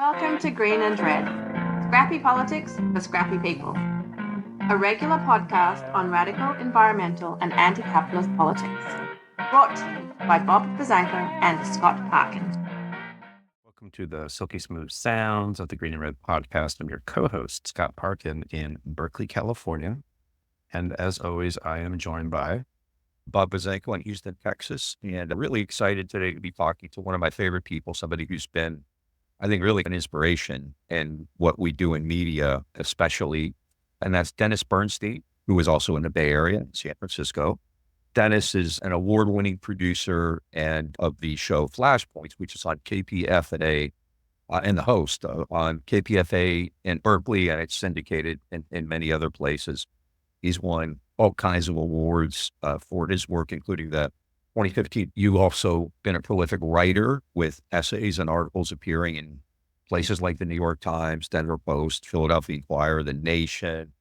Welcome to Green and Red, scrappy politics for scrappy people. A regular podcast on radical, environmental and anti-capitalist politics. Brought to you by Bob Bazanko and Scott Parkin. Welcome to the silky smooth sounds of the Green and Red podcast. I'm your co-host, Scott Parkin in Berkeley, California. And as always, I am joined by Bob Bazanko in Houston, Texas. And I'm really excited today to be talking to one of my favorite people, somebody who's been, I think, really an inspiration in what we do in media, especially. And that's Dennis Bernstein, who is also in the Bay Area in San Francisco. Dennis is an award-winning producer and of the show Flashpoints, which is on KPFA, and the host on KPFA in Berkeley, and it's syndicated in many other places. He's won all kinds of awards for his work, including the 2015. You've also been a prolific writer with essays and articles appearing in places like the New York Times, Denver Post, Philadelphia Inquirer, The Nation,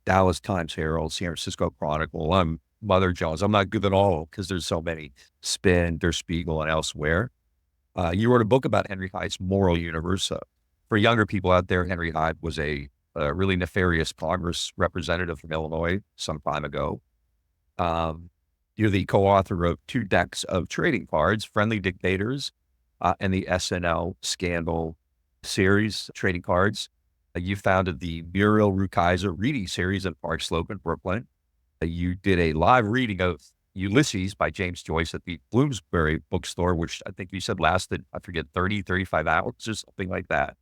Dallas Times Herald, San Francisco Chronicle. I'm Mother Jones. I'm not good at all because there's so many. Spin, Der Spiegel, and elsewhere. You wrote a book about Henry Hyde's moral universe. For younger people out there, Henry Hyde was a really nefarious Congress representative from Illinois some time ago. You're the co-author of 2 decks of trading cards, Friendly Dictators and the SNL Scandal series, trading cards. You founded the Muriel Rukeyser reading series in Park Slope in Brooklyn. You did a live reading of Ulysses by James Joyce at the Bloomsbury bookstore, which I think you said lasted, 35 hours or something like that.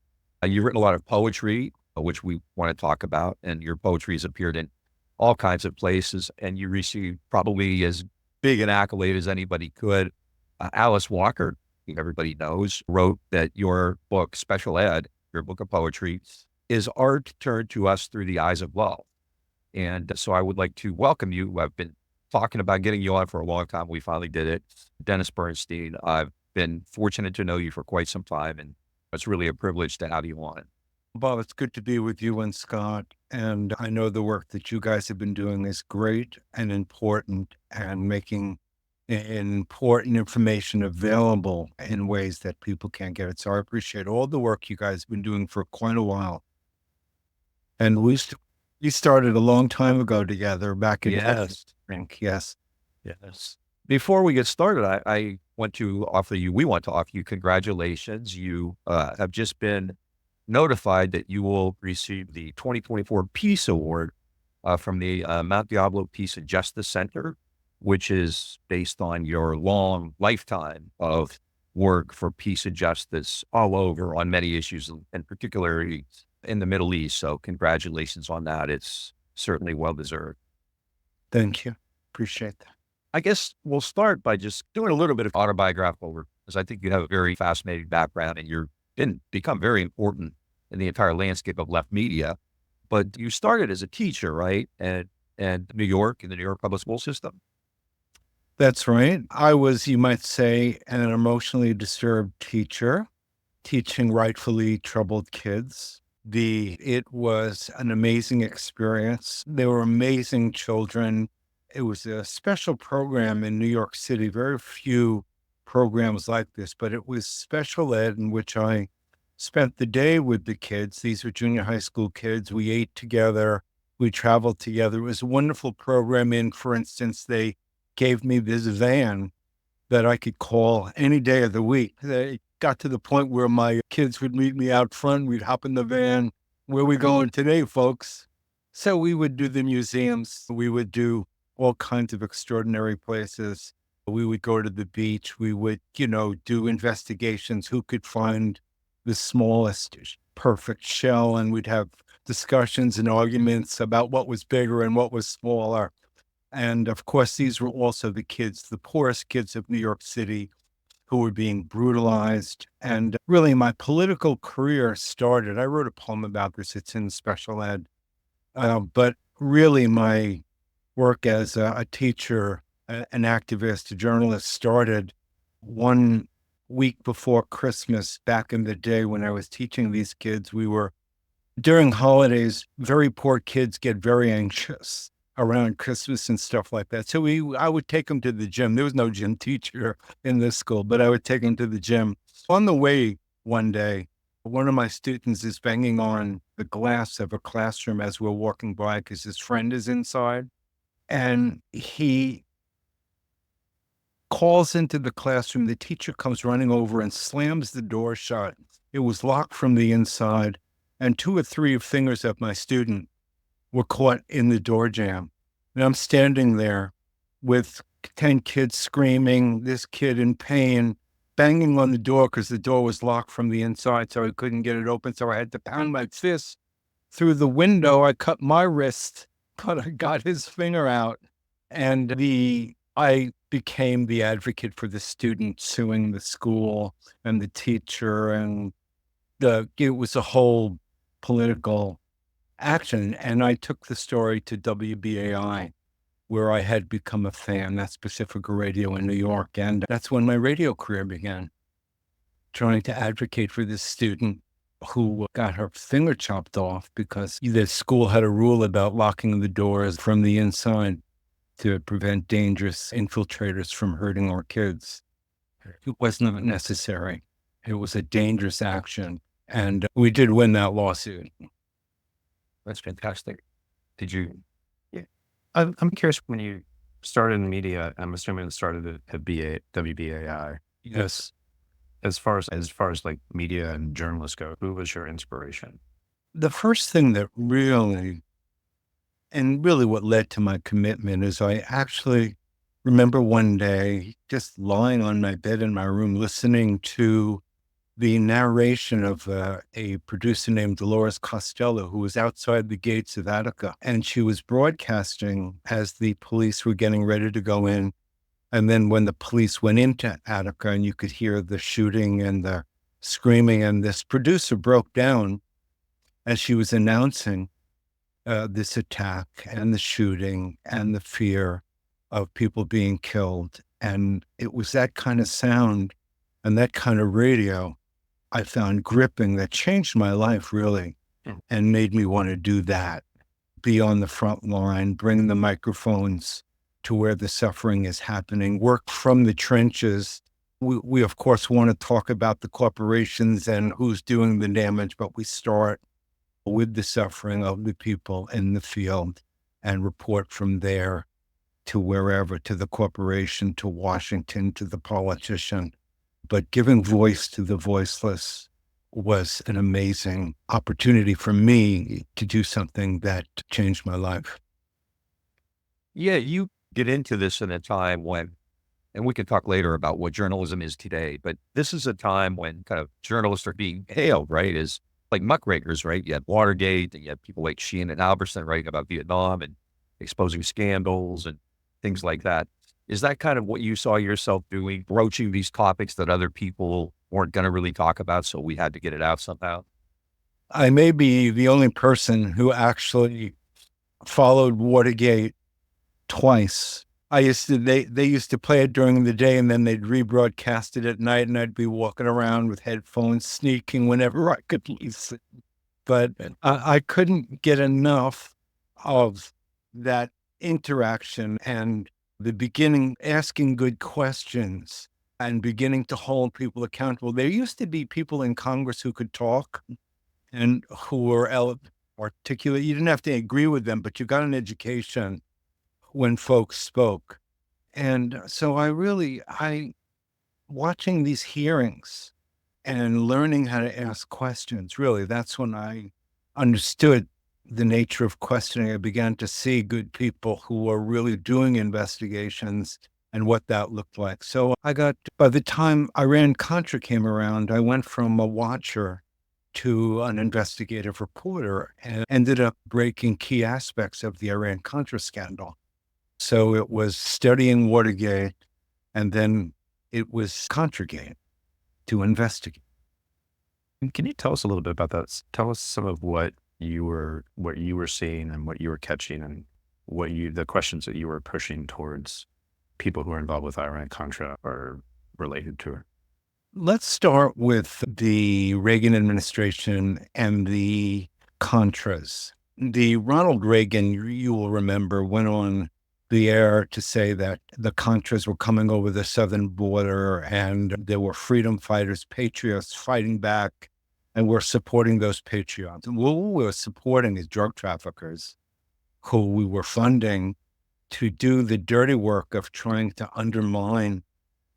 You've written a lot of poetry, which we want to talk about, and your poetry has appeared in all kinds of places, and you received probably as big an accolade as anybody could. Alice Walker, who everybody knows, wrote that your book, Special Ed, your book of poetry, is art turned to us through the eyes of love. And so I would like to welcome you. I've been talking about getting you on for a long time. We finally did it. Dennis Bernstein, I've been fortunate to know you for quite some time, and it's really a privilege to have you on. Bob, it's good to be with you and Scott. And I know the work that you guys have been doing is great and important and making important information available in ways that people can't get it. So I appreciate all the work you guys have been doing for quite a while. And we started a long time ago together back in Yes. I think. Yes. Yes. Before we get started, we want to offer you congratulations. You have just been notified that you will receive the 2024 Peace Award from the Mount Diablo Peace and Justice Center, which is based on your long lifetime of work for peace and justice all over on many issues, and particularly in the Middle East. So congratulations on that. It's certainly well-deserved. Thank you. Appreciate that. I guess we'll start by just doing a little bit of autobiographical work, because I think you have a very fascinating background and you've become very important in the entire landscape of left media. But you started as a teacher, right? And New York, in the New York public school system. That's right. I was, you might say, an emotionally disturbed teacher, teaching rightfully troubled kids. It was an amazing experience. They were amazing children. It was a special program in New York City. Very few programs like this, but it was special ed in which I spent the day with the kids. These were junior high school kids. We ate together. We traveled together. It was a wonderful program. For instance, they gave me this van that I could call any day of the week. They got to the point where my kids would meet me out front. We'd hop in the van. Where are we going today, folks? So we would do the museums. We would do all kinds of extraordinary places. We would go to the beach. We would, do investigations. Who could find the smallest perfect shell? And we'd have discussions and arguments about what was bigger and what was smaller. And of course, these were also the kids, the poorest kids of New York City, who were being brutalized. And really, my political career started, I wrote a poem about this, it's in special ed. But really, my work as a teacher, an activist, a journalist started 1 week before Christmas back in the day when I was teaching these kids. During holidays, very poor kids get very anxious around Christmas and stuff like that. So I would take them to the gym. There was no gym teacher in this school, but I would take them to the gym. On the way one day, One of my students is banging on the glass of a classroom as we're walking by because his friend is inside. And he calls into the classroom. The teacher comes running over and slams the door shut. It was locked from the inside, and 2 or 3 fingers of my student were caught in the door jamb. And I'm standing there with 10 kids screaming, this kid in pain, banging on the door because the door was locked from the inside, so I couldn't get it open. So I had to pound my fist through the window. I cut my wrist, but I got his finger out. And I became the advocate for the student, suing the school and the teacher, and it was a whole political action. And I took the story to WBAI, where I had become a fan. That's Pacifica Radio in New York. And that's when my radio career began, trying to advocate for this student who got her finger chopped off because the school had a rule about locking the doors from the inside to prevent dangerous infiltrators from hurting our kids. It was not necessary. It was a dangerous action. And we did win that lawsuit. That's fantastic. Did you? Yeah. I'm curious, when you started in the media, I'm assuming it started at WBAI. Yes. As far as like media and journalists go, who was your inspiration? The first thing that really what led to my commitment is I actually remember one day just lying on my bed in my room, listening to the narration of a producer named Dolores Costello, who was outside the gates of Attica. And she was broadcasting as the police were getting ready to go in. And then when the police went into Attica, and you could hear the shooting and the screaming, and this producer broke down as she was announcing this attack and the shooting and the fear of people being killed. And it was that kind of sound and that kind of radio I found gripping, that changed my life really, and made me want to do that, be on the front line, bring the microphones to where the suffering is happening, work from the trenches. We of course want to talk about the corporations and who's doing the damage, but we start with the suffering of the people in the field and report from there to wherever, to the corporation, to Washington, to the politician. But giving voice to the voiceless was an amazing opportunity for me to do something that changed my life. Yeah, you get into this in a time when, and we can talk later about what journalism is today, but this is a time when kind of journalists are being hailed, right, as like muckrakers, right? You had Watergate, and you had people like Sheehan and Albertson writing about Vietnam and exposing scandals and things like that. Is that kind of what you saw yourself doing, broaching these topics that other people weren't going to really talk about, so we had to get it out somehow? I may be the only person who actually followed Watergate twice. They used to play it during the day, and then they'd rebroadcast it at night, and I'd be walking around with headphones, sneaking whenever I could listen. But I couldn't get enough of that interaction and the beginning, asking good questions and beginning to hold people accountable. There used to be people in Congress who could talk and who were articulate. You didn't have to agree with them, but you got an education when folks spoke. And so watching these hearings and learning how to ask questions, really, that's when I understood the nature of questioning. I began to see good people who were really doing investigations and what that looked like. So by the time Iran-Contra came around, I went from a watcher to an investigative reporter and ended up breaking key aspects of the Iran-Contra scandal. So it was studying Watergate, and then it was Contragate to investigate. And can you tell us a little bit about that? Tell us some of what you were seeing and what you were catching, and the questions that you were pushing towards people who are involved with Iran-Contra or related to it. Let's start with the Reagan administration and the Contras. The Ronald Reagan, you will remember, went on the air to say that the Contras were coming over the southern border and there were freedom fighters, patriots fighting back and we're supporting ththose patriots. And what we were supporting is drug traffickers who we were funding to do the dirty work of trying to undermine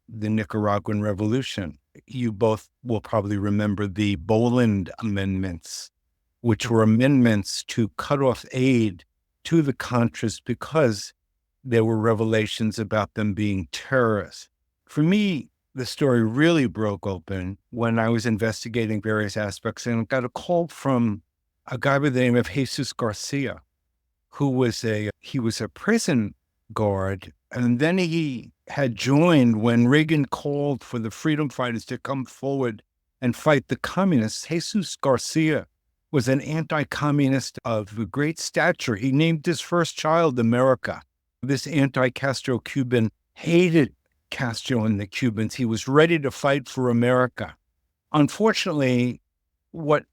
the Nicaraguan revolution. You both will probably remember the Boland amendments, which were amendments to cut off aid to the Contras because there were revelations about them being terrorists. For me, the story really broke open when I was investigating various aspects and got a call from a guy by the name of Jesus Garcia, who was a prison guard. And then he had joined when Reagan called for the freedom fighters to come forward and fight the communists. Jesus Garcia was an anti-communist of great stature. He named his first child America. This anti-Castro Cuban hated Castro and the Cubans. He was ready to fight for America. Unfortunately, what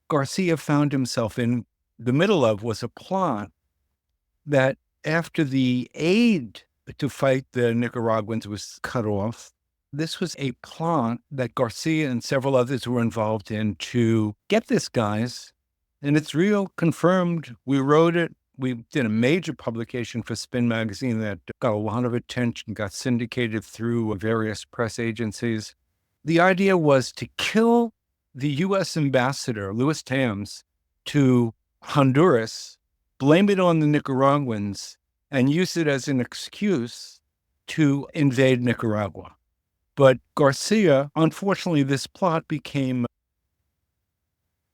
Garcia found himself in the middle of was a plot that after the aid to fight the Nicaraguans was cut off, this was a plot that Garcia and several others were involved in to get this, guys. And it's real, confirmed. We wrote it. We did a major publication for Spin magazine that got a lot of attention, got syndicated through various press agencies. The idea was to kill the U.S. ambassador, Louis Tams, to Honduras, blame it on the Nicaraguans, and use it as an excuse to invade Nicaragua. But Garcia, unfortunately, this plot became,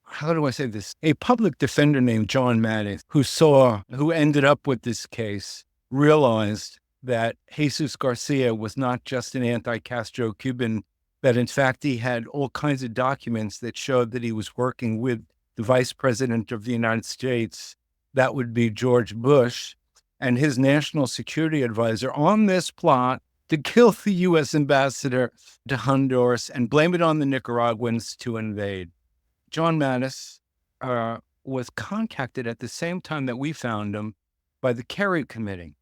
how do I say this? A public defender named John Mattis, who ended up with this case, realized that Jesus Garcia was not just an anti-Castro Cuban, that in fact he had all kinds of documents that showed that he was working with the Vice President of the United States, that would be George Bush, and his national security advisor on this plot to kill the U.S. ambassador to Honduras and blame it on the Nicaraguans to invade. John Mattis was contacted at the same time that we found him by the Kerry Committee.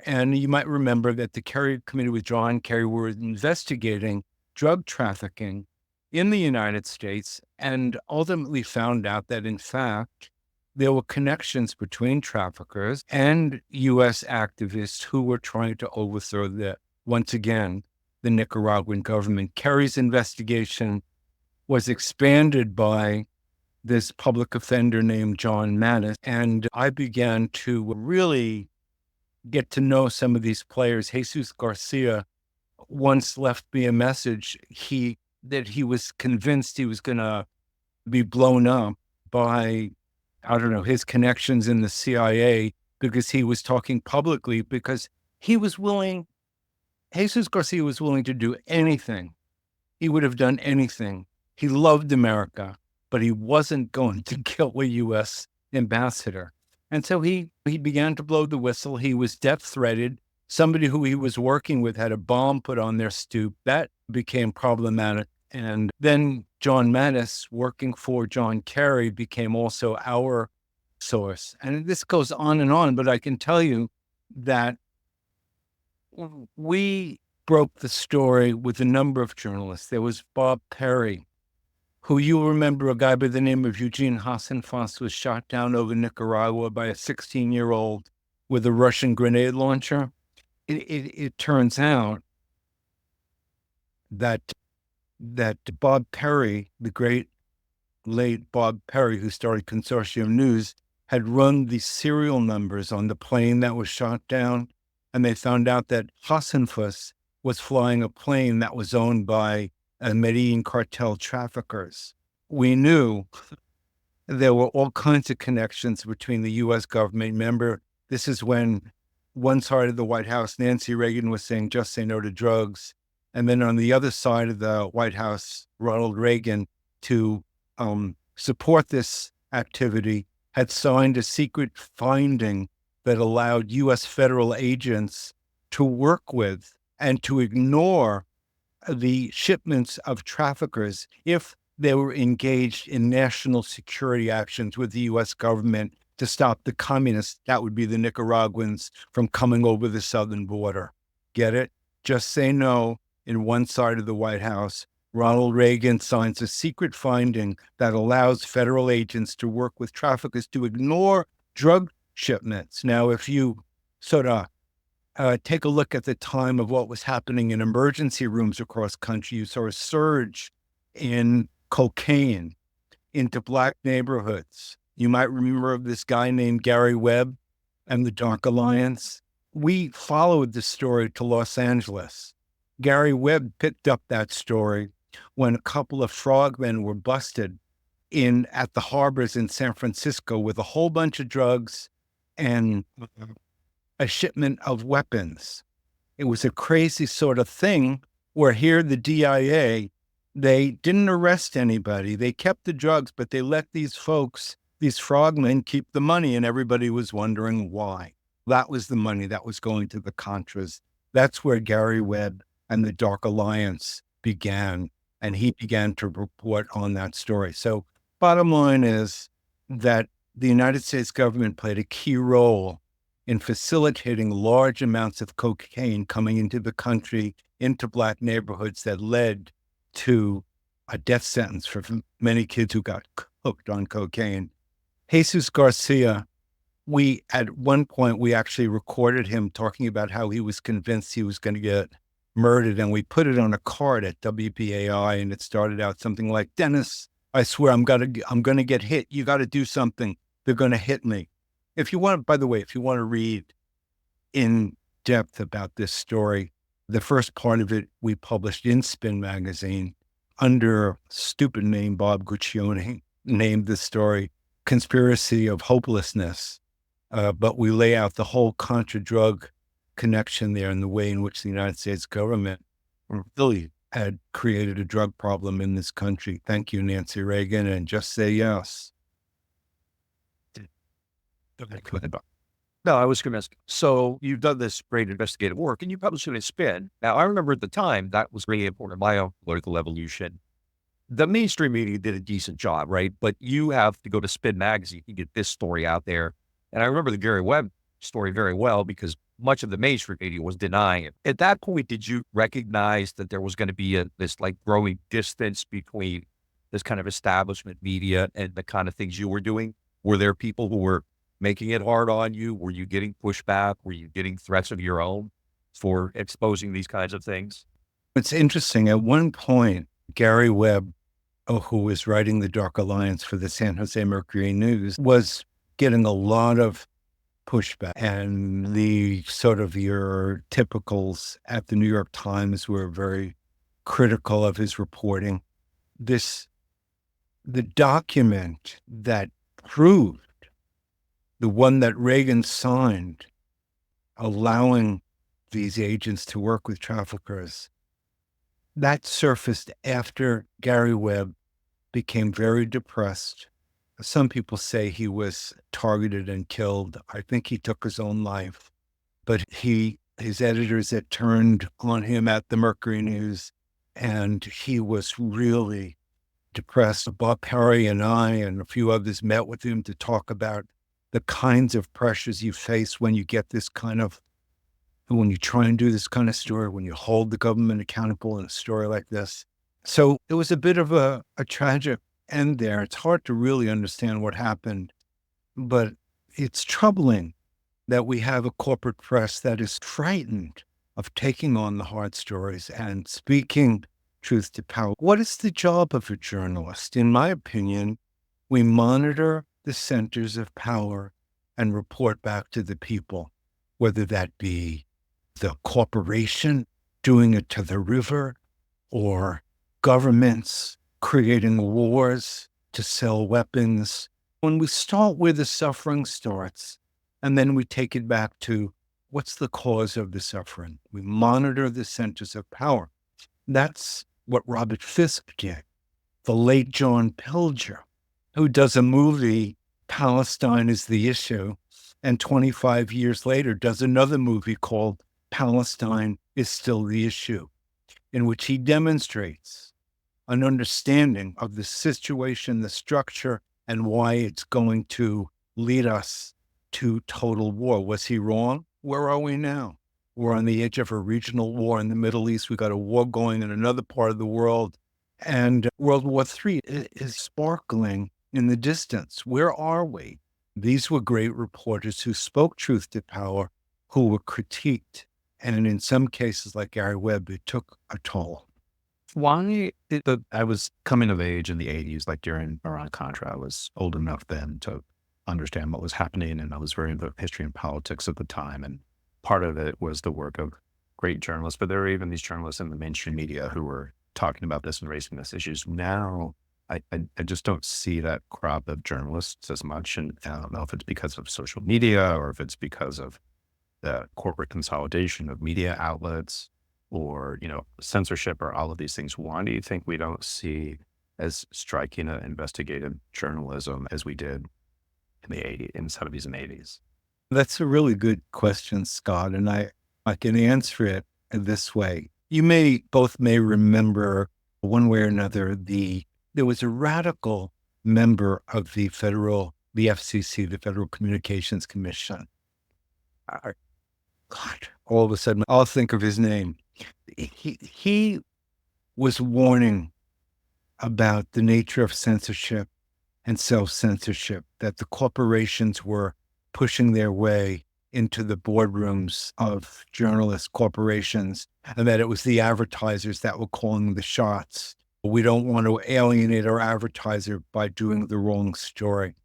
And you might remember that the Kerry Committee with John Kerry were investigating drug trafficking in the United States and ultimately found out that, in fact, there were connections between traffickers and U.S. activists who were trying to overthrow once again, the Nicaraguan government. Kerry's investigation was expanded by this public offender named John Mattis, and I began to really get to know some of these players. Jesus Garcia once left me a message that he was convinced he was going to be blown up by, I don't know, his connections in the CIA, because he was talking publicly, because Jesus Garcia was willing to do anything. He would have done anything. He loved America, but he wasn't going to kill a U.S. ambassador. And so he began to blow the whistle. He was death threatened. Somebody who he was working with had a bomb put on their stoop. That became problematic. And then John Mattis, working for John Kerry, became also our source. And this goes on, but I can tell you that we broke the story with a number of journalists. There was Bob Perry, who you remember, a guy by the name of Eugene Hassenfuss, was shot down over Nicaragua by a 16-year-old with a Russian grenade launcher. It turns out that Bob Perry, the great late Bob Perry, who started Consortium News, had run the serial numbers on the plane that was shot down, and they found out that Hassenfuss was flying a plane that was owned by Medellin cartel traffickers. We knew there were all kinds of connections between the U.S. government. Remember, this is when one side of the White House, Nancy Reagan, was saying, just say no to drugs. And then on the other side of the White House, Ronald Reagan, to support this activity, had signed a secret finding that allowed U.S. federal agents to work with and to ignore the shipments of traffickers if they were engaged in national security actions with the U.S. government to stop the communists, that would be the Nicaraguans, from coming over the southern border. Get it? Just say no in one side of the White House. Ronald Reagan signs a secret finding that allows federal agents to work with traffickers to ignore drug shipments. Now, if you sort of take a look at the time of what was happening in emergency rooms across country, you saw a surge in cocaine into Black neighborhoods. You might remember of this guy named Gary Webb and the Dark Alliance. We followed the story to Los Angeles. Gary Webb picked up that story when a couple of frogmen were busted at the harbors in San Francisco with a whole bunch of drugs and a shipment of weapons. It was a crazy sort of thing where here the DIA, they didn't arrest anybody. They kept the drugs, but they let these folks, these frogmen, keep the money, and everybody was wondering why. That was the money that was going to the Contras. That's where Gary Webb and the Dark Alliance began, and he began to report on that story. So bottom line is that the United States government played a key role in facilitating large amounts of cocaine coming into the country, into Black neighborhoods that led to a death sentence for many kids who got hooked on cocaine. Jesus Garcia, at one point, we actually recorded him talking about how he was convinced he was going to get murdered, and we put it on a card at WBAI, and it started out something like, "Dennis, I swear I'm going to get hit. You got to do something. They're going to hit me." If you want, by the way, if you want to read in depth about this story, the first part of it we published in Spin Magazine under a stupid name. Bob Guccione named the story "Conspiracy of Hopelessness." But we lay out the whole Contra drug connection there and the way in which the United States government really had created a drug problem in this country. Thank you, Nancy Reagan, and just say yes. No, I was going to ask. So you've done this great investigative work and you published it in Spin. Now, I remember at the time that was really important in my own political evolution. The mainstream media did a decent job, right? But you have to go to Spin Magazine to get this story out there. And I remember the Gary Webb story very well because much of the mainstream media was denying it. At that point, did you recognize that there was going to be this like growing distance between this kind of establishment media and the kind of things you were doing? Were there people who were making it hard on you? Were you getting pushback? Were you getting threats of your own for exposing these kinds of things? It's interesting. At one point, Gary Webb, who was writing the Dark Alliance for the San Jose Mercury News, was getting a lot of pushback. And the sort of your typicals at the New York Times were very critical of his reporting. The document that proved, the one that Reagan signed, allowing these agents to work with traffickers, that surfaced after Gary Webb became very depressed. Some people say he was targeted and killed. I think he took his own life. But his editors had turned on him at the Mercury News, and he was really depressed. Bob Perry and I and a few others met with him to talk about the kinds of pressures you face when you get this kind of, when you try and do this kind of story, when you hold the government accountable in a story like this. So it was a bit of a tragic end there. It's hard to really understand what happened, but it's troubling that we have a corporate press that is frightened of taking on the hard stories and speaking truth to power. What is the job of a journalist? In my opinion, we monitor the centers of power and report back to the people, whether that be the corporation doing it to the river or governments creating wars to sell weapons. When we start where the suffering starts, and then we take it back to what's the cause of the suffering, we monitor the centers of power. That's what Robert Fisk did. The late John Pilger, who does a movie, Palestine is the Issue, and 25 years later does another movie called Palestine is Still the Issue, in which he demonstrates an understanding of the situation, the structure, and why it's going to lead us to total war. Was he wrong? Where are we now? We're on the edge of a regional war in the Middle East. We got a war going in another part of the world. And World War III is sparkling in the distance. Where are we? These were great reporters who spoke truth to power, who were critiqued. And in some cases, like Gary Webb, it took a toll. I was coming of age in the 80s, like during Iran-Contra. I was old enough then to understand what was happening, and I was very into history and politics at the time. And part of it was the work of great journalists, but there were even these journalists in the mainstream media who were talking about this and raising these issues. Now, I just don't see that crop of journalists as much, and I don't know if it's because of social media or if it's because of the corporate consolidation of media outlets or, censorship or all of these things. Why do you think we don't see as striking an investigative journalism as we did in the 70s and 80s? That's a really good question, Scott, and I can answer it this way. You both may remember one way or another, there was a radical member of the FCC, the Federal Communications Commission. God, all of a sudden, I'll think of his name. He was warning about the nature of censorship and self-censorship, that the corporations were pushing their way into the boardrooms of journalist corporations, and that it was the advertisers that were calling the shots. We don't want to alienate our advertiser by doing the wrong story.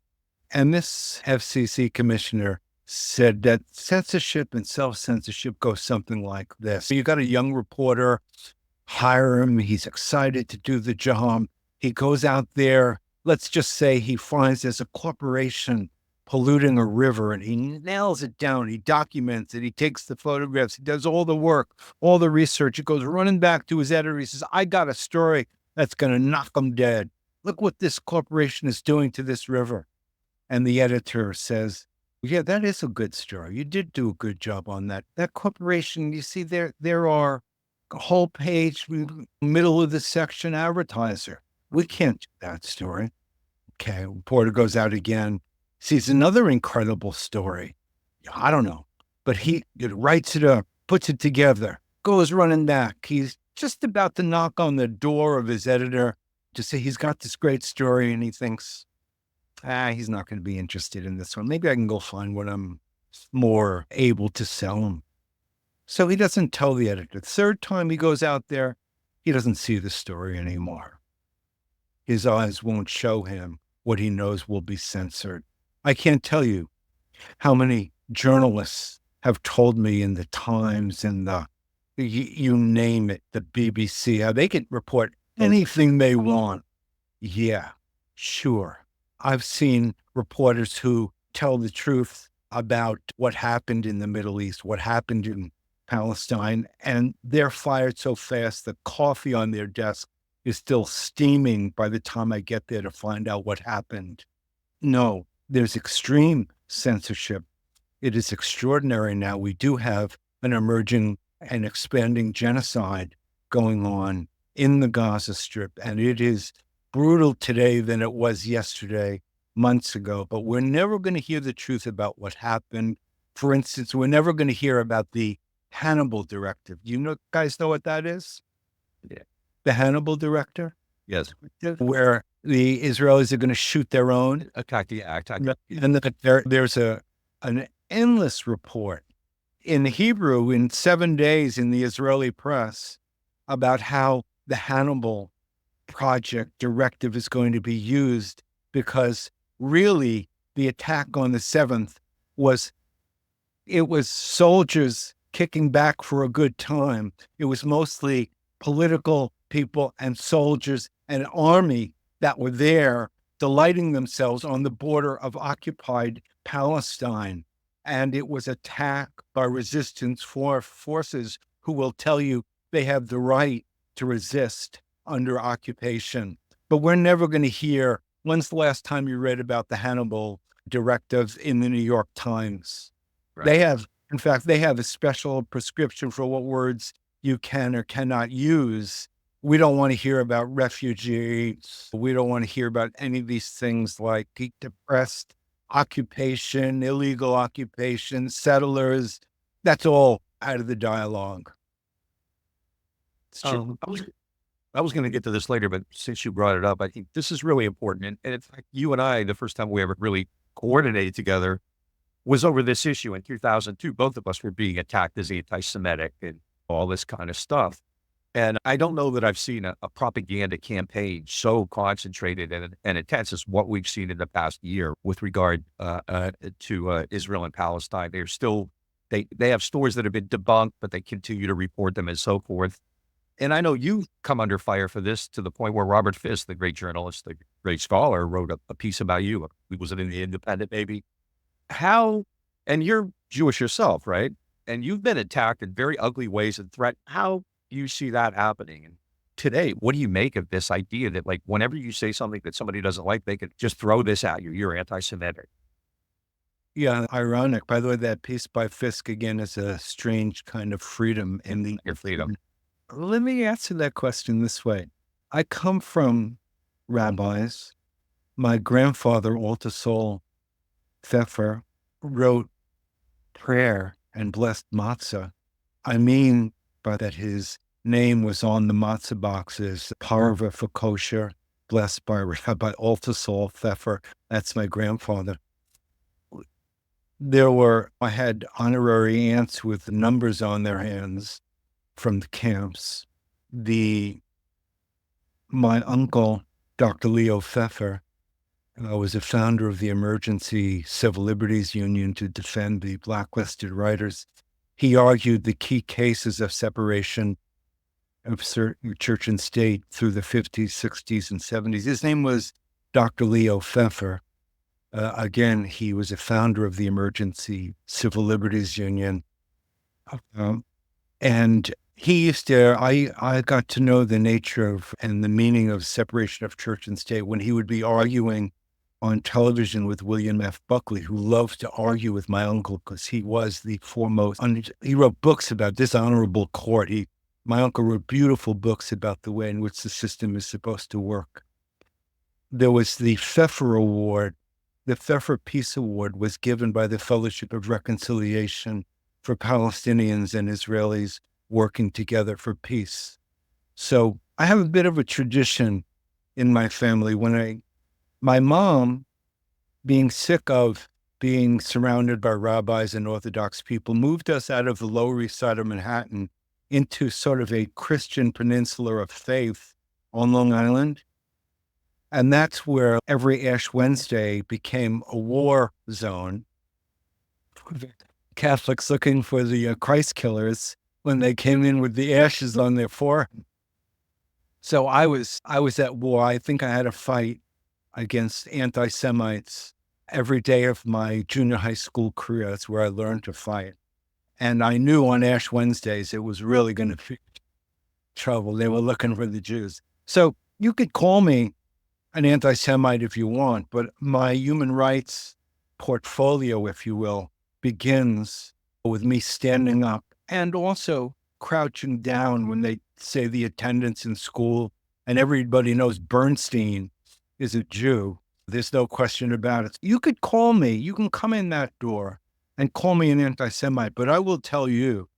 And this FCC commissioner said that censorship and self-censorship go something like this. You got a young reporter, hire him, he's excited to do the job. He goes out there, let's just say he finds there's a corporation polluting a river, and he nails it down, he documents it, he takes the photographs, he does all the work, all the research. He goes running back to his editor, he says, I got a story that's going to knock him dead. Look what this corporation is doing to this river. And the editor says, yeah, that is a good story. You did do a good job on that. That corporation, you see, there are a whole page, middle of the section advertiser. We can't do that story. Okay, reporter goes out again, sees another incredible story. I don't know, but he writes it up, puts it together, goes running back. He's just about to knock on the door of his editor to say he's got this great story, and he thinks, he's not going to be interested in this one. Maybe I can go find one I'm more able to sell him. So he doesn't tell the editor. The third time he goes out there, he doesn't see the story anymore. His eyes won't show him what he knows will be censored. I can't tell you how many journalists have told me in the Times and you name it, the BBC, how they can report anything they want. Yeah, sure. I've seen reporters who tell the truth about what happened in the Middle East, what happened in Palestine, and they're fired so fast the coffee on their desk is still steaming by the time I get there to find out what happened. No, there's extreme censorship. It is extraordinary now. We do have an emerging and expanding genocide going on in the Gaza Strip, and it is brutal today than it was yesterday, months ago, but we're never going to hear the truth about what happened. For instance, we're never going to hear about the Hannibal Directive. You guys know what that is? Yeah. The Hannibal Directive? Yes. Where the Israelis are going to shoot their own. Attack the act. And there's an endless report in Hebrew in 7 days in the Israeli press about how the Hannibal Project directive is going to be used, because really the attack on the 7th was soldiers kicking back for a good time. It was mostly political people and soldiers and army that were there delighting themselves on the border of occupied Palestine. And it was attacked by resistance forces who will tell you they have the right to resist under occupation. But we're never going to hear, when's the last time you read about the Hannibal directives in the New York Times? Right. They have a special prescription for what words you can or cannot use. We don't want to hear about refugees. We don't want to hear about any of these things like depressed occupation, illegal occupation, settlers. That's all out of the dialogue. I was going to get to this later, but since you brought it up, I think this is really important. And in fact, you and I, the first time we ever really coordinated together was over this issue in 2002. Both of us were being attacked as anti-Semitic and all this kind of stuff. And I don't know that I've seen a propaganda campaign so concentrated and intense as what we've seen in the past year with regard to Israel and Palestine. They're still, they have stories that have been debunked, but they continue to report them and so forth. And I know you've come under fire for this to the point where Robert Fisk, the great journalist, the great scholar, wrote a piece about you. Was it in the Independent, maybe? How, and you're Jewish yourself, right? And you've been attacked in very ugly ways and threatened. How you see that happening? And today, what do you make of this idea that like whenever you say something that somebody doesn't like, they could just throw this at you? You're anti-Semitic. Yeah, ironic. By the way, that piece by Fisk again is a strange kind of freedom in the Your freedom. Let me answer that question this way. I come from rabbis. My grandfather, Alta Sol Pfeffer, wrote prayer and blessed matzah. I mean by that his name was on the matzah boxes, parva for kosher, blessed by Rabbi Alta Sol Pfeffer. That's my grandfather. I had honorary aunts with numbers on their hands from the camps. My uncle, Dr. Leo Pfeffer, was a founder of the Emergency Civil Liberties Union to defend the blacklisted writers. He argued the key cases of separation of church and state through the 50s, 60s, and 70s. His name was Dr. Leo Pfeffer. Again, he was a founder of the Emergency Civil Liberties Union. And he used to, I got to know the nature of and the meaning of separation of church and state when he would be arguing on television with William F. Buckley, who loved to argue with my uncle because he was the foremost. He wrote books about dishonorable court. My uncle wrote beautiful books about the way in which the system is supposed to work. There was the Pfeffer Award. The Pfeffer Peace Award was given by the Fellowship of Reconciliation for Palestinians and Israelis working together for peace. So I have a bit of a tradition in my family. My mom, being sick of being surrounded by rabbis and Orthodox people, moved us out of the Lower East Side of Manhattan into sort of a Christian peninsula of faith on Long Island. And that's where every Ash Wednesday became a war zone. Catholics looking for the Christ killers when they came in with the ashes on their forehead. So I was at war. I think I had a fight against anti-Semites every day of my junior high school career. That's where I learned to fight. And I knew on Ash Wednesdays it was really going to be trouble. They were looking for the Jews. So you could call me an anti-Semite if you want, but my human rights portfolio, if you will, begins with me standing up and also crouching down when they say the attendance in school, and everybody knows Bernstein is a Jew. There's no question about it. You could call me, you can come in that door and call me an anti-Semite, but I will tell you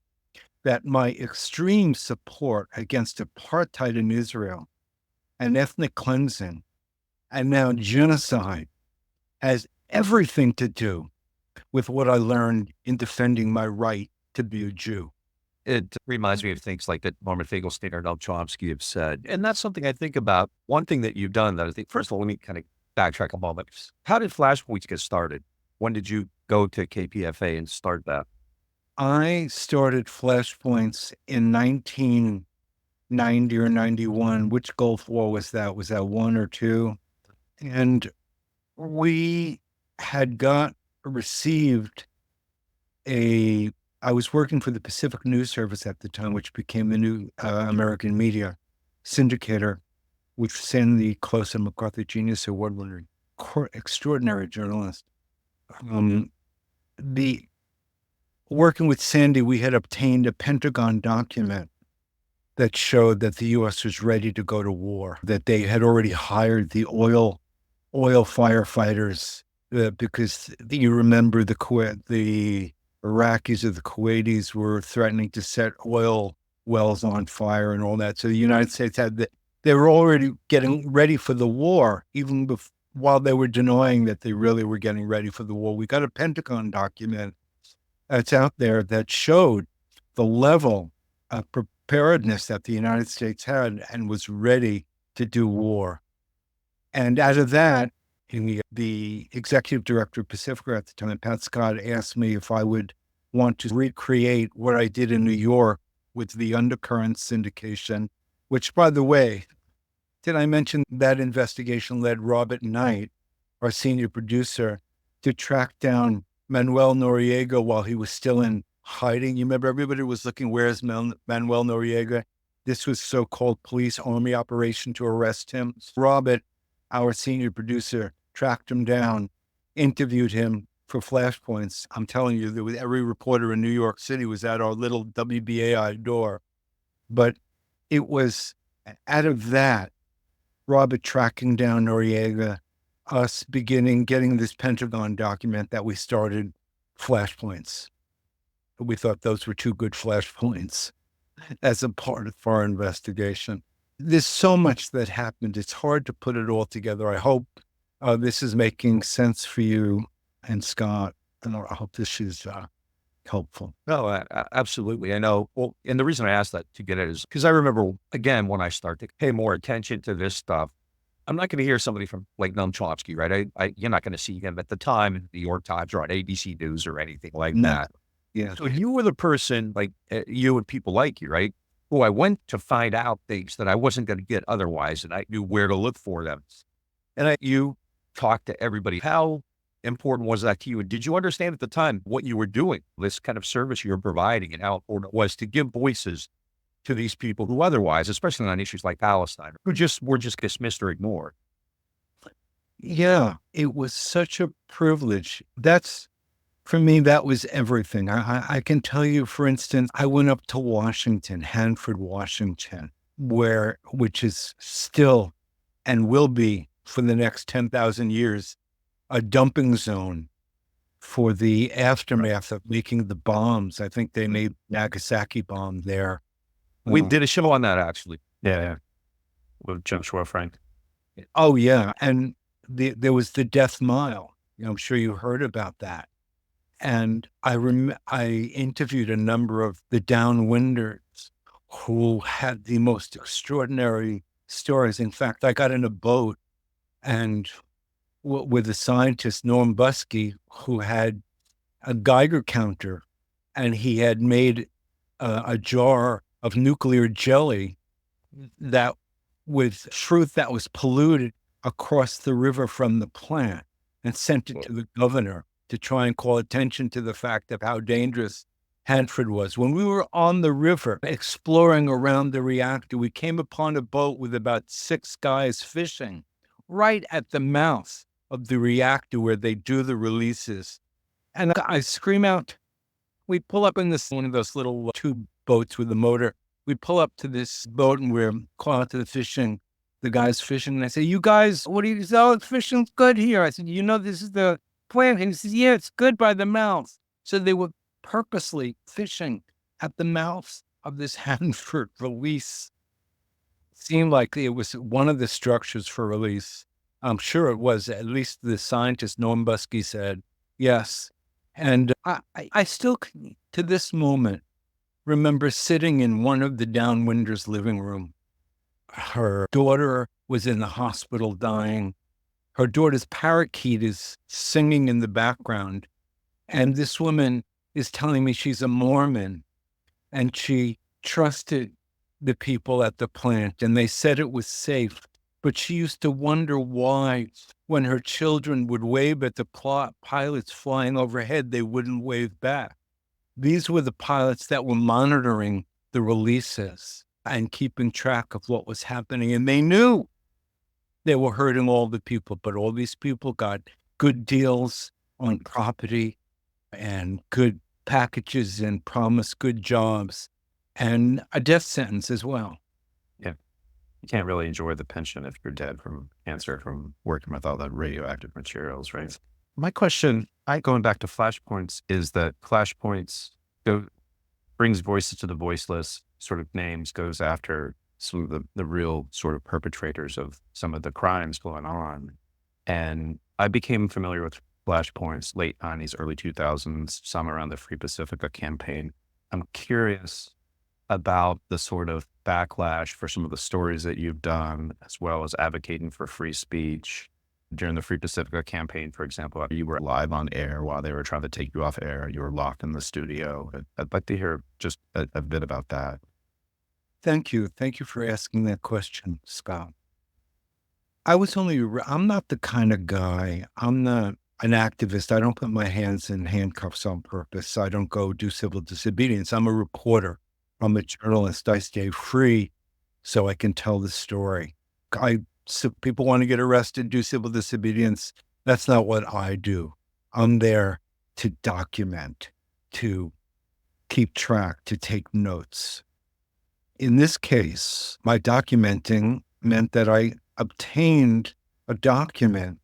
that my extreme support against apartheid in Israel and ethnic cleansing and now genocide has everything to do with what I learned in defending my right to be a Jew. It reminds me of things like that Norman Finkelstein or Noam Chomsky have said. And that's something I think about. One thing that you've done that I think, first of all, let me kind of backtrack a moment. How did Flashpoints get started? When did you go to KPFA and start that? I started Flashpoints in 1990 or 91. Which Gulf War was that? Was that one or two? And we had received I was working for the Pacific News Service at the time, which became the new American media syndicator, with Sandy Close and McCarthy Genius Award winner, extraordinary journalist. Working with Sandy, we had obtained a Pentagon document that showed that the U.S. was ready to go to war, that they had already hired the oil firefighters because you remember the Iraqis or the Kuwaitis were threatening to set oil wells on fire and all that. So the United States had They were already getting ready for the war, even while they were denying that they really were getting ready for the war. We got a Pentagon document that's out there that showed the level of preparedness that the United States had and was ready to do war. And out of that, the executive director of Pacifica at the time, Pat Scott, asked me if I would want to recreate what I did in New York with the undercurrent syndication, which, by the way, did I mention that investigation led Robert Knight, our senior producer, to track down Manuel Noriega while he was still in hiding? You remember everybody was looking, where's Manuel Noriega? This was so-called police army operation to arrest him. Robert, our senior producer, tracked him down, interviewed him for Flashpoints. I'm telling you, there was every reporter in New York City was at our little WBAI door. But it was out of that, Robert tracking down Noriega, us getting this Pentagon document, that we started Flashpoints. We thought those were two good flashpoints as a part of our investigation. There's so much that happened. It's hard to put it all together. I hope this is making sense for you and Scott, and I hope this is helpful. No, absolutely. I know. Well, and the reason I asked that to get it is because I remember, again, when I start to pay more attention to this stuff, I'm not going to hear somebody from like Noam Chomsky, right? You're not going to see him at the time in the New York Times or on ABC News or anything like that. Yeah. So you were the person, like you and people like you, right? Who I went to find out things that I wasn't going to get otherwise, and I knew where to look for them. And you talked to everybody. How important was that to you? And did you understand at the time what you were doing, this kind of service you're providing, and how important it was to give voices to these people who otherwise, especially on issues like Palestine, were just dismissed or ignored? Yeah, it was such a privilege. For me, that was everything. I can tell you, for instance, I went up to Washington, Hanford, Washington, which is still and will be for the next 10,000 years, a dumping zone for the aftermath of making the bombs. I think they made Nagasaki bomb there. We did a show on that, actually. Yeah. With Jim Schwarfrank. Oh, yeah. And there was the Death Mile. I'm sure you heard about that. And I interviewed a number of the downwinders who had the most extraordinary stories. In fact, I got in a boat and with a scientist, Norm Busky, who had a Geiger counter, and he had made a jar of nuclear jelly that with fruit that was polluted across the river from the plant, and sent it to the governor to try and call attention to the fact of how dangerous Hanford was. When we were on the river exploring around the reactor, we came upon a boat with about 6 guys fishing right at the mouth of the reactor where they do the releases. And I scream out, we pull up in one of those little tube boats with the motor. We pull up to this boat and we're calling out to the guys fishing. And I say, you guys, what do you say? Oh, fishing's good here. I said, this is the plant. And he says, yeah, it's good by the mouth. So they were purposely fishing at the mouth of this Hanford release. Seemed like it was one of the structures for release. I'm sure it was. At least the scientist Norm Busky said yes. And I still, to this moment, remember sitting in one of the downwinders' living room. Her daughter was in the hospital dying. Her daughter's parakeet is singing in the background. And this woman is telling me she's a Mormon and she trusted the people at the plant and they said it was safe. But she used to wonder why, when her children would wave at the pilots flying overhead, they wouldn't wave back. These were the pilots that were monitoring the releases and keeping track of what was happening. And they knew they were hurting all the people, but all these people got good deals on property and good packages and promised good jobs and a death sentence as well. Yeah. You can't really enjoy the pension if you're dead from cancer, from working with all the radioactive materials, right? My question, going back to Flashpoints, is that Flashpoints brings voices to the voiceless, sort of names, goes after some of the real sort of perpetrators of some of the crimes going on. And I became familiar with Flashpoints late 90s, early 2000s, some around the Free Pacifica campaign. I'm curious about the sort of backlash for some of the stories that you've done, as well as advocating for free speech. During the Free Pacifica campaign, for example, you were live on air while they were trying to take you off air. You were locked in the studio. I'd like to hear just a bit about that. Thank you. Thank you for asking that question, Scott. I'm not the kind of guy, I'm not an activist. I don't put my hands in handcuffs on purpose. I don't go do civil disobedience. I'm a reporter. I'm a journalist. I stay free so I can tell the story. So people want to get arrested, do civil disobedience. That's not what I do. I'm there to document, to keep track, to take notes. In this case, my documenting meant that I obtained a document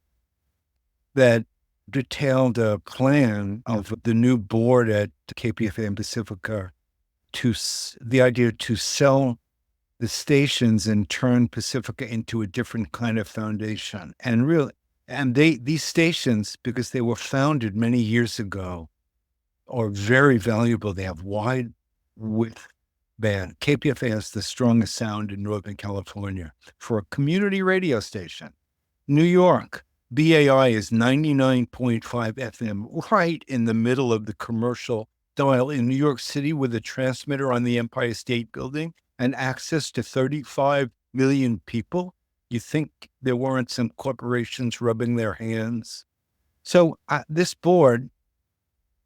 that detailed a plan of the new board at KPFA and Pacifica the idea to sell the stations and turn Pacifica into a different kind of foundation. And these stations, because they were founded many years ago, are very valuable. They have wide width band. KPFA has the strongest sound in Northern California for a community radio station. New York, BAI is 99.5 FM, right in the middle of the commercial dial in New York City, with a transmitter on the Empire State Building and access to 35 million people. You think there weren't some corporations rubbing their hands? So this board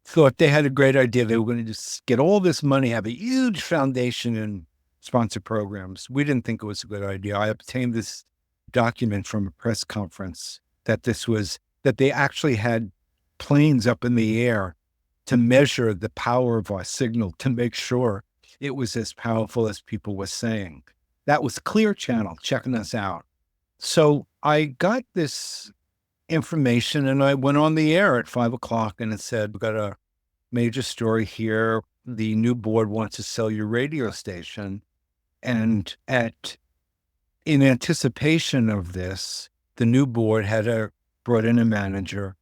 thought they had a great idea. They were going to just get all this money, have a huge foundation and sponsor programs. We didn't think it was a good idea. I obtained this document from a press conference that they actually had planes up in the air to measure the power of our signal, to make sure it was as powerful as people were saying. That was Clear Channel checking us out. So I got this information and I went on the air at 5 o'clock and it said, we've got a major story here. The new board wants to sell your radio station. And in anticipation of this, the new board had brought in a manager.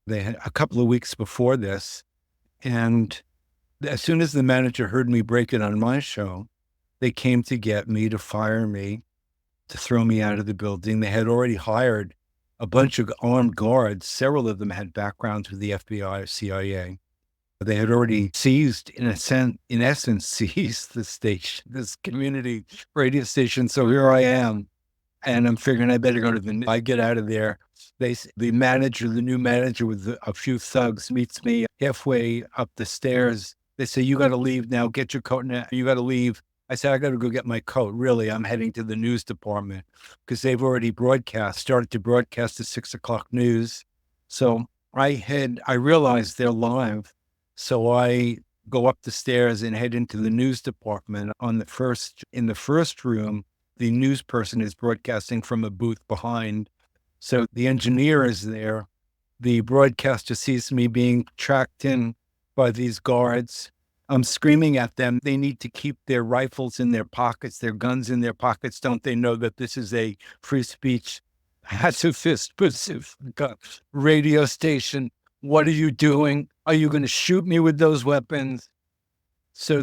They had a couple of weeks before this. And as soon as the manager heard me break it on my show, they came to get me, to fire me, to throw me out of the building. They had already hired a bunch of armed guards. Several of them had backgrounds with the FBI or CIA. They had already seized, in essence, seized the station, this community radio station. So here I am, and I'm figuring I better go to I get out of there. The new manager with a few thugs meets me halfway up the stairs. They say, you got to leave now. Get your coat now. You got to leave. I said, I got to go get my coat. Really, I'm heading to the news department because they've already started to broadcast the 6 o'clock news. So I realized they're live. So I go up the stairs and head into the news department. In the first room, the news person is broadcasting from a booth behind. So the engineer is there. The broadcaster sees me being tracked in by these guards. I'm screaming at them. They need to keep their rifles in their pockets, their guns in their pockets. Don't they know that this is a free speech, pacifist radio station? What are you doing? Are you going to shoot me with those weapons? So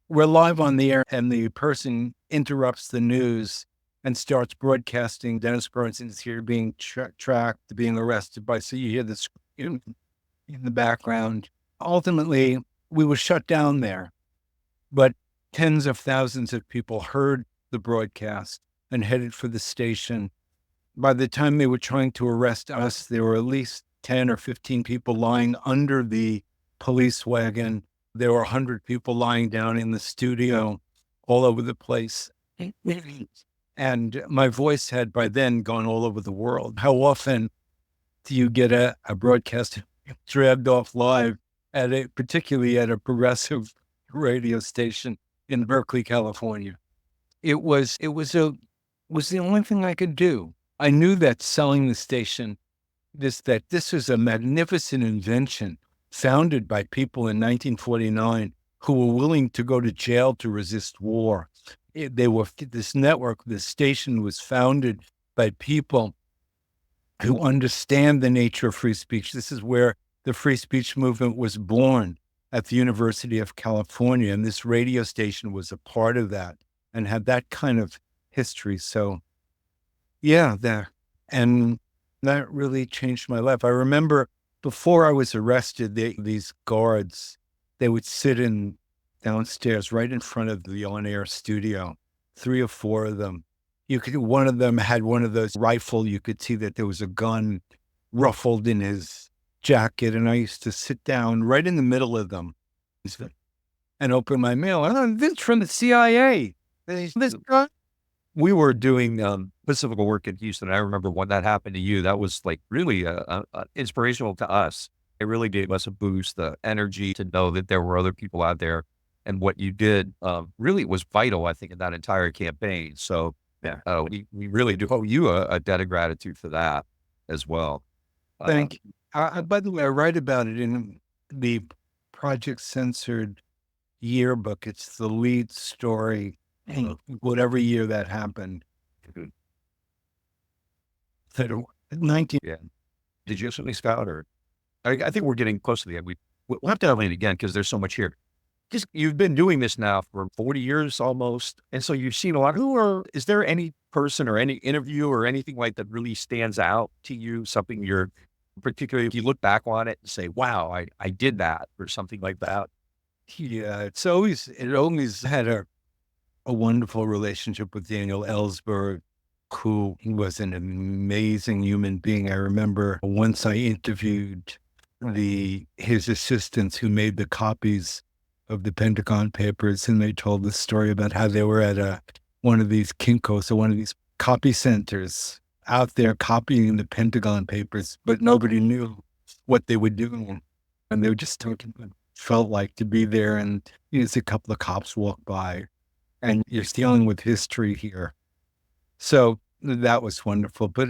we're live on the air, and the person interrupts the news and starts broadcasting. Dennis Bernstein is here being tracked, being arrested by, so you hear this in the background. Ultimately, we were shut down there, but tens of thousands of people heard the broadcast and headed for the station. By the time they were trying to arrest us, there were at least 10 or 15 people lying under the police wagon. There were 100 people lying down in the studio all over the place. And my voice had by then gone all over the world. How often do you get a broadcast dragged off live particularly at a progressive radio station in Berkeley, California? It was the only thing I could do. I knew that selling the station, this was a magnificent invention founded by people in 1949 who were willing to go to jail to resist war. this network, this station was founded by people who understand the nature of free speech. This is where the free speech movement was born, at the University of California. And this radio station was a part of that and had that kind of history. So yeah, and that really changed my life. I remember before I was arrested, these guards, they would sit downstairs right in front of the on-air studio, 3 or 4 of them. One of them had one of those rifle. You could see that there was a gun ruffled in his jacket. And I used to sit down right in the middle of them and open my mail. Oh, this from the CIA. This guy. We were doing Pacifica work in Houston. I remember when that happened to you, that was like really inspirational to us. It really gave us a boost, the energy to know that there were other people out there. And what you did really was vital, I think, in that entire campaign. So Yeah. we really do owe you a debt of gratitude for that as well. Thank you. By the way, I write about it in the Project Censored yearbook. It's the lead story, whatever year that happened. Mhm. 19. Yeah. Did you have something, Scott? Or I think we're getting close to the end. We'll have to have it again because there's so much here. Just you've been doing this now for 40 years almost, and so you've seen a lot. Is there any person or any interview or anything like that really stands out to you? Something you're particularly, if you look back on it and say, "Wow, I did that," or something like that. Yeah, it always had a wonderful relationship with Daniel Ellsberg, who was an amazing human being. I remember once I interviewed his assistants who made the copies of the Pentagon Papers, and they told the story about how they were at one of these Kinkos, or one of these copy centers out there copying the Pentagon Papers, but nobody knew what they were doing. And they were just talking about what it felt like to be there, and a couple of cops walk by, and you're dealing with history here. So that was wonderful. But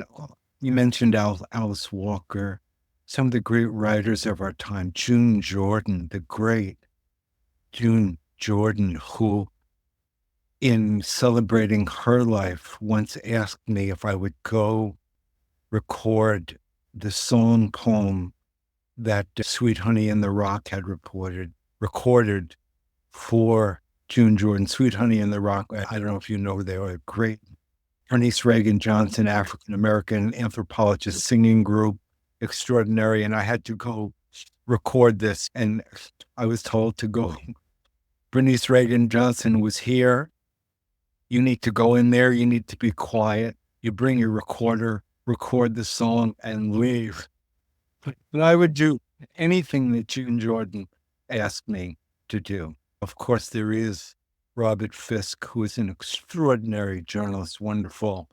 you mentioned Alice Walker, some of the great writers of our time, June Jordan, the great June Jordan, who, in celebrating her life, once asked me if I would go record the song poem that Sweet Honey in the Rock had recorded for June Jordan. Sweet Honey in the Rock, I don't know if you know, they were a great Ernest Reagan Johnson, African-American anthropologist singing group, extraordinary. And I had to go record this. And I was told to go. Bernice Reagan Johnson was here. You need to go in there. You need to be quiet. You bring your recorder, record the song, and leave. But I would do anything that June Jordan asked me to do. Of course, there is Robert Fisk, who is an extraordinary journalist, wonderful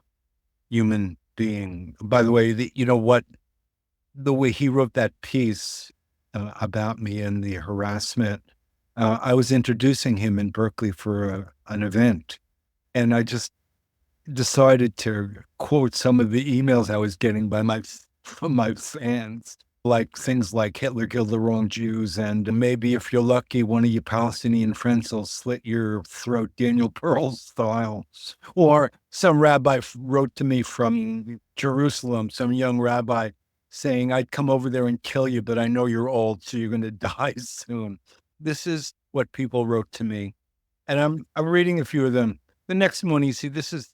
human being. By the way, the way he wrote that piece about me and the harassment, I was introducing him in Berkeley for an event, and I just decided to quote some of the emails I was getting from my fans, like things like Hitler killed the wrong Jews, and maybe if you're lucky, one of your Palestinian friends will slit your throat, Daniel Pearl style. Or some rabbi wrote to me from Jerusalem, some young rabbi, saying, I'd come over there and kill you, but I know you're old, so you're going to die soon. This is what people wrote to me. And I'm reading a few of them. The next morning, you see, this is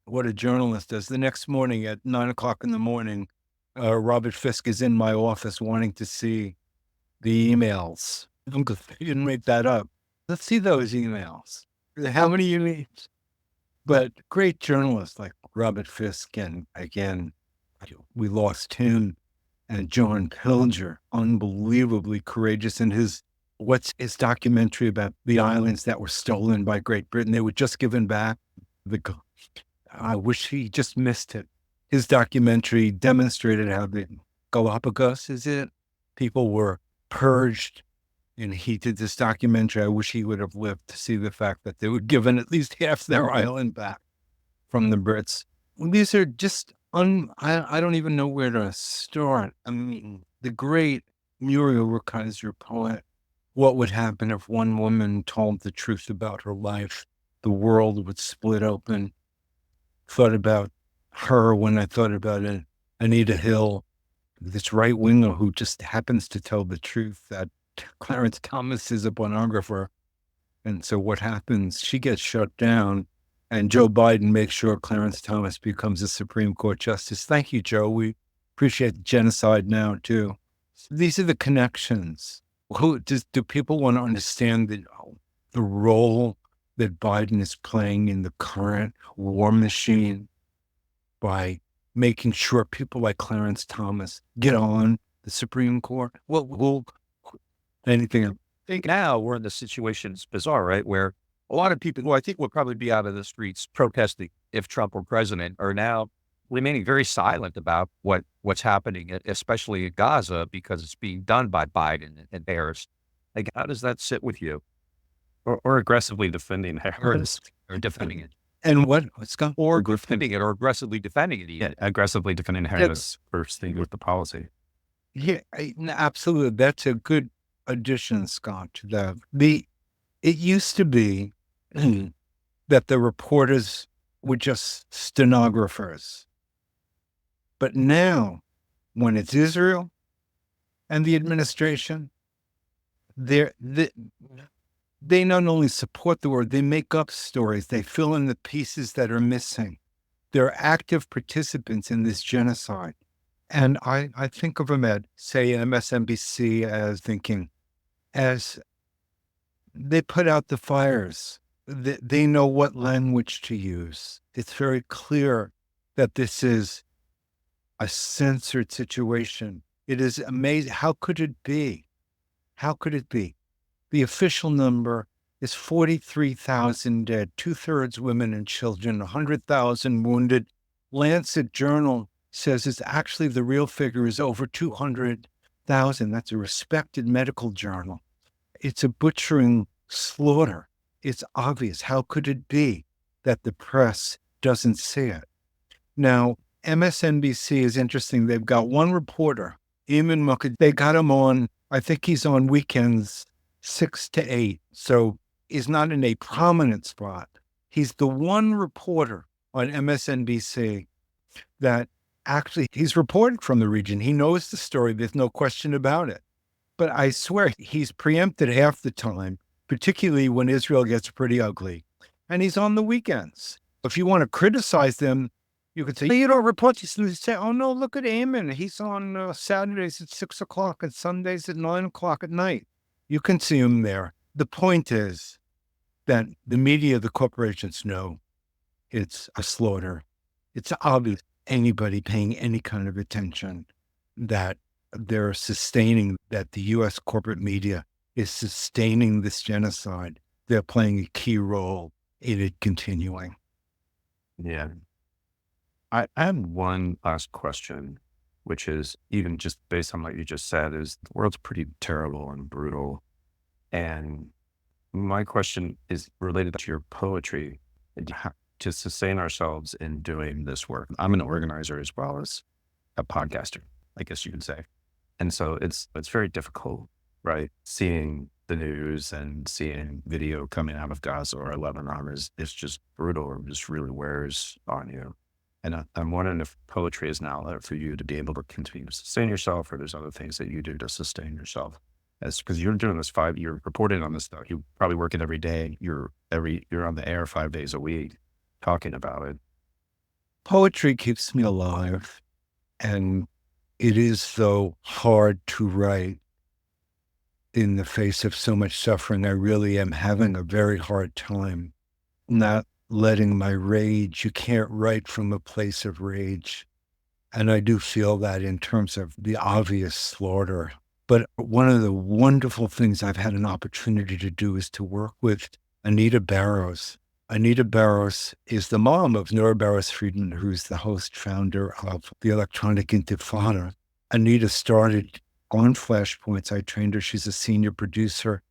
what a journalist does. The next morning at 9 o'clock in the morning, Robert Fisk is in my office wanting to see the emails. You didn't make that up. Let's see those emails. How many you need? But great journalists like Robert Fisk, and again, we lost him, and John Pilger, unbelievably courageous in what's his documentary about the islands that were stolen by Great Britain. They were just given back. I wish he just missed it. His documentary demonstrated how the Galapagos people were purged, and he did this documentary. I wish he would have lived to see the fact that they were given at least half their island back from the Brits. These are just, I don't even know where to start. I mean, the great Muriel Rukeyser, poet, what would happen if one woman told the truth about her life? the world would split open. Thought about her when I thought about it. Anita Hill, this right winger who just happens to tell the truth that Clarence Thomas is a pornographer. And so what happens? She gets shut down, and Joe Biden makes sure Clarence Thomas becomes a Supreme Court justice. Thank you, Joe. We appreciate the genocide now, too. These are the connections. Do people want to understand the role that Biden is playing in the current war machine by making sure people like Clarence Thomas get on the Supreme Court? Anything else? I think now we're in the situation, it's bizarre, right? Where a lot of people who I think would probably be out of the streets protesting if Trump were president are now remaining very silent about what's happening, especially in Gaza, because it's being done by Biden and Harris. Like, how does that sit with you? Or aggressively defending Harris. Or defending it. And what, Scott? Or defending it, or aggressively defending it even. Yeah, aggressively defending Harris first thing with the policy. Yeah, absolutely. That's a good addition, Scott, to that. It used to be that the reporters were just stenographers. But now, when it's Israel and the administration, they not only support the war, they make up stories. They fill in the pieces that are missing. They're active participants in this genocide. And I think of them at, say, MSNBC as they put out the fires. They know what language to use. It's very clear that this is a censored situation. It is amazing. How could it be? How could it be? The official number is 43,000 dead, 2/3 women and children, 100,000 wounded. Lancet Journal says it's actually the real figure is over 200,000. That's a respected medical journal. It's a butchering slaughter. It's obvious. How could it be that the press doesn't see it? Now, MSNBC is interesting. They've got one reporter, Eamon Mukherjee. They got him on, I think he's on weekends 6 to 8. So he's not in a prominent spot. He's the one reporter on MSNBC that actually, he's reported from the region. He knows the story. There's no question about it. But I swear he's preempted half the time, particularly when Israel gets pretty ugly. And he's on the weekends. If you want to criticize them, you could say, you don't report. You say, oh, no, look at Eamon. He's on Saturdays at 6 o'clock and Sundays at 9 o'clock at night. You can see him there. The point is that the media, the corporations know it's a slaughter. It's obvious anybody paying any kind of attention that they're sustaining, that the U.S. corporate media is sustaining this genocide. They're playing a key role in it continuing. Yeah. I have one last question, which is even just based on what you just said, is the world's pretty terrible and brutal. And my question is related to your poetry and how to sustain ourselves in doing this work. I'm an organizer as well as a podcaster, I guess you could say. And so it's very difficult, right? Seeing the news and seeing video coming out of Gaza or Lebanon is just brutal. It just really wears on you. And I'm wondering if poetry is now there for you to be able to continue to sustain yourself, or there's other things that you do to sustain yourself. Because you're doing this you're reporting on this stuff. You probably work it every day. You're on the air 5 days a week talking about it. Poetry keeps me alive. And it is, though, hard to write in the face of so much suffering. I really am having a very hard time not letting my rage, you can't write from a place of rage. And I do feel that in terms of the obvious slaughter. But one of the wonderful things I've had an opportunity to do is to work with Anita Barrows. Anita Barrows is the mom of Nora Barrows Friedman, who's the host founder of the Electronic Intifada. Anita started on Flashpoints. I trained her. She's a senior producer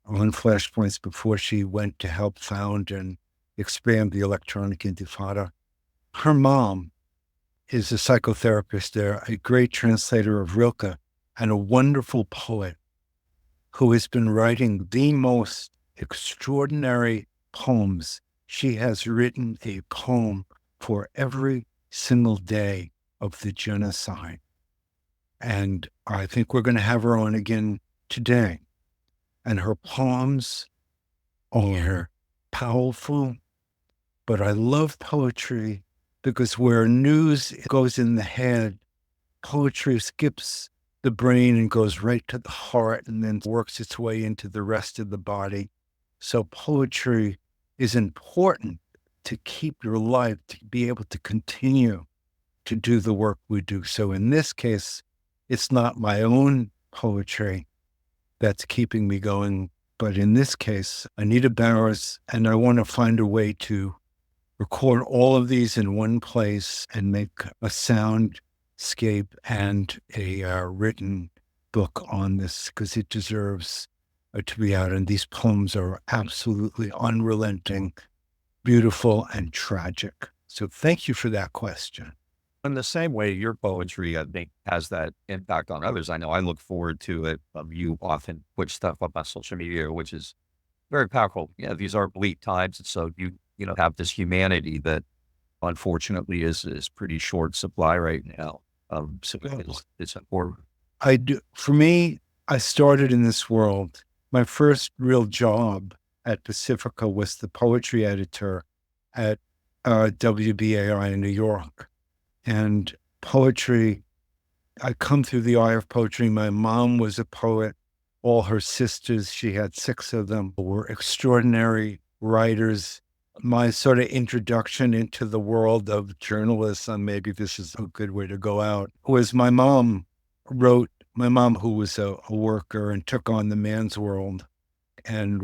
on Flashpoints before she went to help found and expand the Electronic Intifada. Her mom is a psychotherapist there, a great translator of Rilke, and a wonderful poet who has been writing the most extraordinary poems She has written a poem for every single day of the genocide. And I think we're going to have her on again today. And her poems are powerful, but I love poetry because where news goes in the head, poetry skips the brain and goes right to the heart and then works its way into the rest of the body. So poetry is important to keep your life, to be able to continue to do the work we do. So in this case, it's not my own poetry that's keeping me going. But in this case, Anita Barrows, and I want to find a way to record all of these in one place and make a soundscape and a written book on this, because it deserves to be out. And these poems are absolutely unrelenting, beautiful, and tragic. So thank you for that question. In the same way, your poetry, I think, has that impact on others. I know I look forward to it. You often put stuff up on social media, which is very powerful. Yeah, these are bleak times. And so you have this humanity that unfortunately is pretty short supply right now. So it's important. I do. For me, I started in this world. My first real job at Pacifica was the poetry editor at WBAI in New York. And poetry, I come through the eye of poetry. My mom was a poet. All her sisters, she had 6 of them, were extraordinary writers. My sort of introduction into the world of journalism, maybe this is a good way to go out, was my mom, who was a worker and took on the man's world, and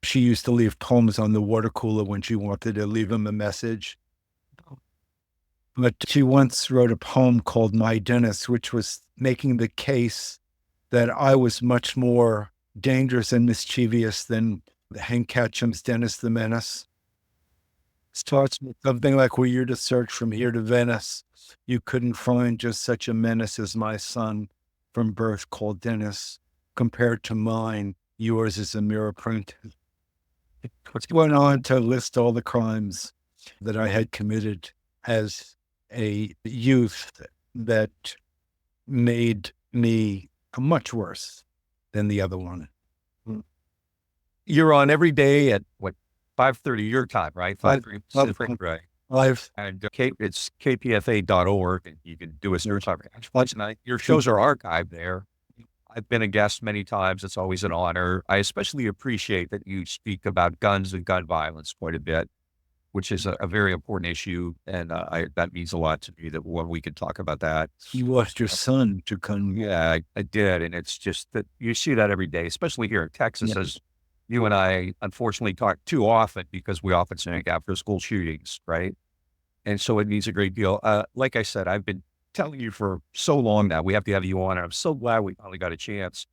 she used to leave poems on the water cooler when she wanted to leave him a message. But she once wrote a poem called My Dennis, which was making the case that I was much more dangerous and mischievous than Hank Ketchum's Dennis the Menace. Starts with something like, were you to search from here to Venice, you couldn't find just such a menace as my son from birth called Dennis. Compared to mine, yours is a mirror print. Went on to list all the crimes that I had committed as a youth that made me much worse than the other one. You're on every day at 5:30 your time, right? 5:30 Pacific, right? And it's kpfa.org, and you can do a search on tonight. Your shows are archived there. I've been a guest many times. It's always an honor. I especially appreciate that you speak about guns and gun violence quite a bit, which is a very important issue. And that means a lot to me that when we could talk about that. You lost your son to gun. Yeah, I did. And it's just that you see that every day, especially here in Texas, as you and I unfortunately talk too often because we often speak after school shootings, right? And so it means a great deal. Like I said, I've been telling you for so long now, we have to have you on. And I'm so glad we finally got a chance.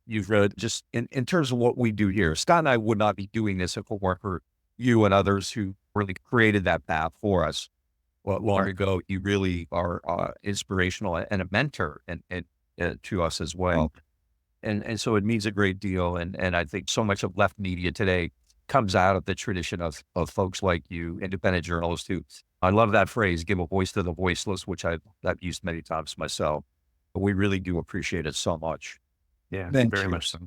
You've read just in terms of what we do here. Scott and I would not be doing this if it weren't for you and others who really created that path for us long ago. You really are inspirational and a mentor and to us as well. And so it means a great deal. And I think so much of left media today comes out of the tradition of folks like you, independent journalists who, I love that phrase, give a voice to the voiceless, which I've used many times myself. But we really do appreciate it so much. Yeah, Thank very you. much so.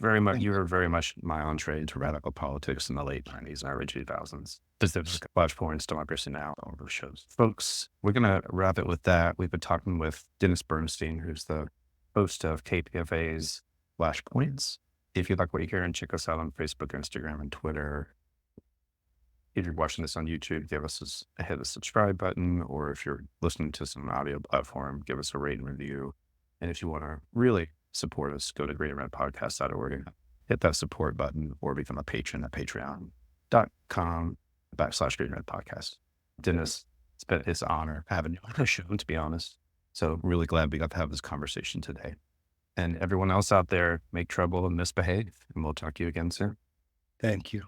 Very much. You were very much my entree into radical politics in the late 90s and early 2000s. There's Flashpoints, Democracy Now!, all of those shows. Folks, we're going to wrap it with that. We've been talking with Dennis Bernstein, who's the host of KPFA's Flashpoints. If you like what you hear, and check us out on Facebook, Instagram, and Twitter. If you're watching this on YouTube, hit the subscribe button, or if you're listening to some audio platform, give us a rate and review. And if you want to really support us, go to greenandredpodcast.org, hit that support button, or become a patron at patreon.com/greenredpodcast. Dennis, it's been his honor having you on the show, to be honest. So really glad we got to have this conversation today. And everyone else out there, make trouble and misbehave, and we'll talk to you again soon. Thank you.